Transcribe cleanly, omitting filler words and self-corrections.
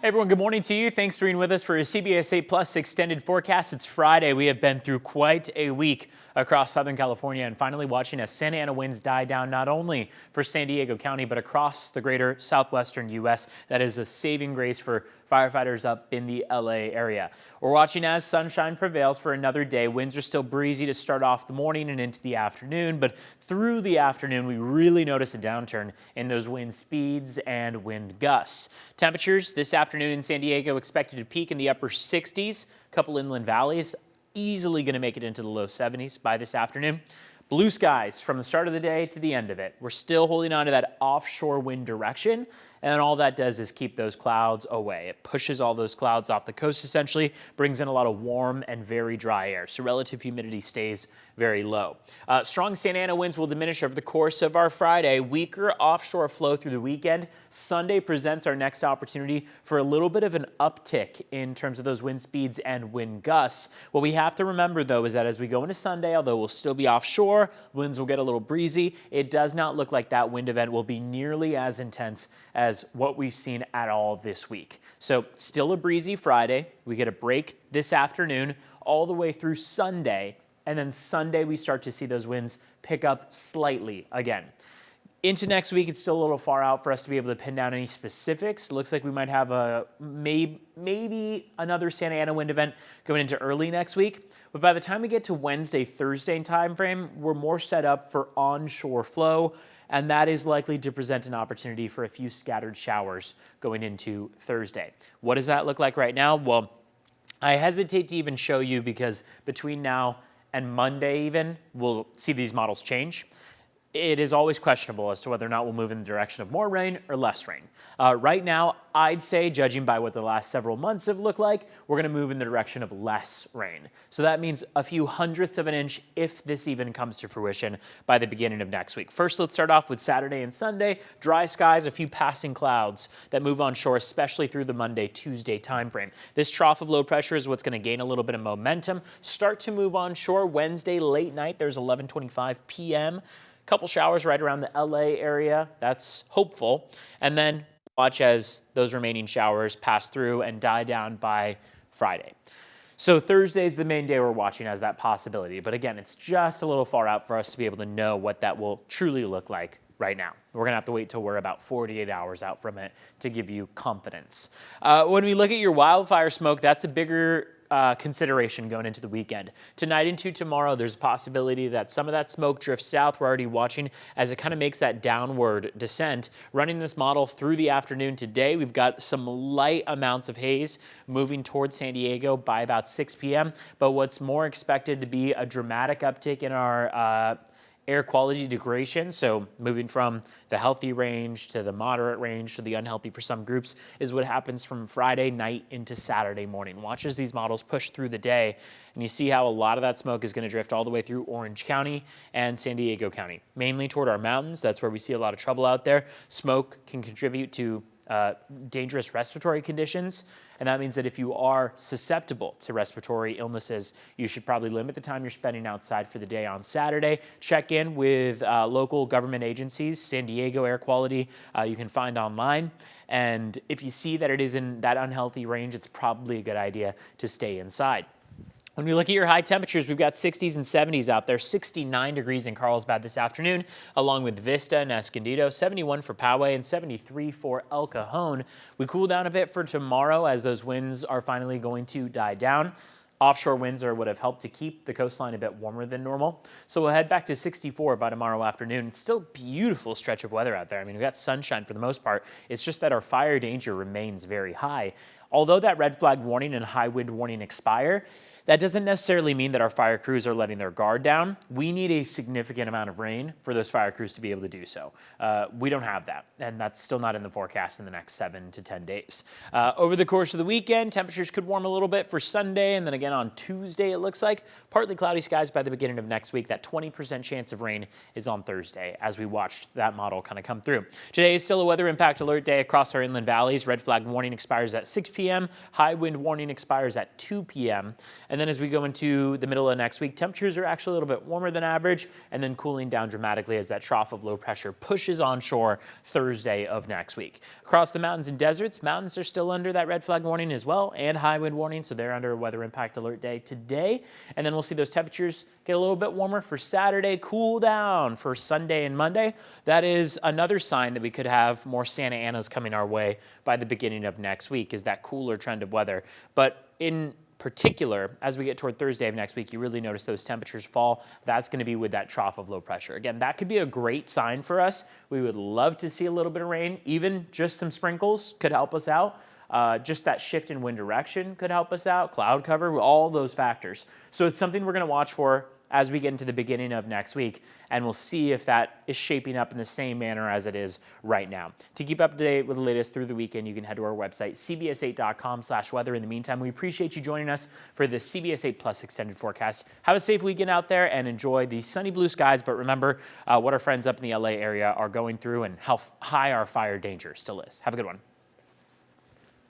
Hey everyone, good morning to you. Thanks for being with us for a CBS 8 Plus extended forecast. It's Friday. We have been through quite a week across Southern California and finally watching as Santa Ana winds die down not only for San Diego County but across the greater southwestern U.S. That is a saving grace for firefighters up in the LA area. We're watching as sunshine prevails for another day. Winds are still breezy to start off the morning and into the afternoon, but through the afternoon we really notice a downturn in those wind speeds and wind gusts. Temperatures this afternoon in San Diego expected to peak in the upper 60s. A couple inland valleys easily going to make it into the low 70s by this afternoon. Blue skies from the start of the day to the end of it. We're still holding on to that offshore wind direction, and all that does is keep those clouds away. It pushes all those clouds off the coast essentially, brings in a lot of warm and very dry air, so relative humidity stays very low. Strong Santa Ana winds will diminish over the course of our Friday. Weaker offshore flow through the weekend. Sunday presents our next opportunity for a little bit of an uptick in terms of those wind speeds and wind gusts. What we have to remember though is that as we go into Sunday, although we'll still be offshore, winds will get a little breezy. It does not look like that wind event will be nearly as intense as what we've seen at all this week. So still a breezy Friday. We get a break this afternoon all the way through Sunday. And then Sunday, we start to see those winds pick up slightly again. Into next week, it's still a little far out for us to be able to pin down any specifics. It looks like we might have a maybe another Santa Ana wind event going into early next week. But by the time we get to Wednesday, Thursday time frame, we're more set up for onshore flow. And that is likely to present an opportunity for a few scattered showers going into Thursday. What does that look like right now? Well, I hesitate to even show you because between now and Monday even, we'll see these models change. It is always questionable as to whether or not we'll move in the direction of more rain or less rain. Right now, I'd say, judging by what the last several months have looked like, we're going to move in the direction of less rain. So that means a few hundredths of an inch if this even comes to fruition by the beginning of next week. First, let's start off with Saturday and Sunday. Dry skies, a few passing clouds that move on shore, especially through the Monday, Tuesday time frame. This trough of low pressure is what's going to gain a little bit of momentum. Start to move on shore Wednesday late night. There's 11:25 p.m. Couple showers right around the LA area. That's hopeful. And then watch as those remaining showers pass through and die down by Friday. So Thursday is the main day we're watching as that possibility. But again, it's just a little far out for us to be able to know what that will truly look like right now. We're going to have to wait till we're about 48 hours out from it to give you confidence. When we look at your wildfire smoke, that's a bigger consideration going into the weekend. Tonight into tomorrow, there's a possibility that some of that smoke drifts south. We're already watching as it kind of makes that downward descent. Running this model through the afternoon today, we've got some light amounts of haze moving towards San Diego by about 6 p.m. But what's more expected to be a dramatic uptick in our air quality degradation, so moving from the healthy range to the moderate range to the unhealthy for some groups, is what happens from Friday night into Saturday morning. Watch as these models push through the day, and you see how a lot of that smoke is going to drift all the way through Orange County and San Diego County, mainly toward our mountains. That's where we see a lot of trouble out there. Smoke can contribute to dangerous respiratory conditions, and that means that if you are susceptible to respiratory illnesses, you should probably limit the time you're spending outside for the day on Saturday. Check in with local government agencies. San Diego Air Quality you can find online, and if you see that it is in that unhealthy range, it's probably a good idea to stay inside. When we look at your high temperatures, we've got 60s and 70s out there. 69 degrees in Carlsbad this afternoon, along with Vista and Escondido, 71 for Poway, and 73 for El Cajon. We cool down a bit for tomorrow as those winds are finally going to die down. Offshore winds are what have helped to keep the coastline a bit warmer than normal. So we'll head back to 64 by tomorrow afternoon. It's still a beautiful stretch of weather out there. I mean, we've got sunshine for the most part. It's just that our fire danger remains very high. Although that red flag warning and high wind warning expire, that doesn't necessarily mean that our fire crews are letting their guard down. We need a significant amount of rain for those fire crews to be able to do so. We don't have that, and that's still not in the forecast in the next 7 to 10 days. Over the course of the weekend, temperatures could warm a little bit for Sunday, and then again on Tuesday, it looks like. Partly cloudy skies by the beginning of next week. That 20% chance of rain is on Thursday as we watched that model kind of come through. Today is still a weather impact alert day across our inland valleys. Red flag warning expires at 6 p.m. High wind warning expires at 2 p.m. And And then as we go into the middle of next week, temperatures are actually a little bit warmer than average and then cooling down dramatically as that trough of low pressure pushes onshore Thursday of next week. Across the mountains and deserts, mountains are still under that red flag warning as well and high wind warning, so they're under a weather impact alert day today. And then we'll see those temperatures get a little bit warmer for Saturday, cool down for Sunday and Monday. That is another sign that we could have more Santa Anas coming our way by the beginning of next week, is that cooler trend of weather. But in particular, as we get toward Thursday of next week, you really notice those temperatures fall. That's going to be with that trough of low pressure. Again, that could be a great sign for us. We would love to see a little bit of rain. Even just some sprinkles could help us out. Just that shift in wind direction could help us out. Cloud cover, all those factors. So it's something we're going to watch for as we get into the beginning of next week, and we'll see if that is shaping up in the same manner as it is right now. To keep up to date with the latest through the weekend, you can head to our website, cbs8.com/weather. In the meantime, we appreciate you joining us for this CBS 8 Plus extended forecast. Have a safe weekend out there and enjoy the sunny blue skies, but remember what our friends up in the LA area are going through and how high our fire danger still is. Have a good one.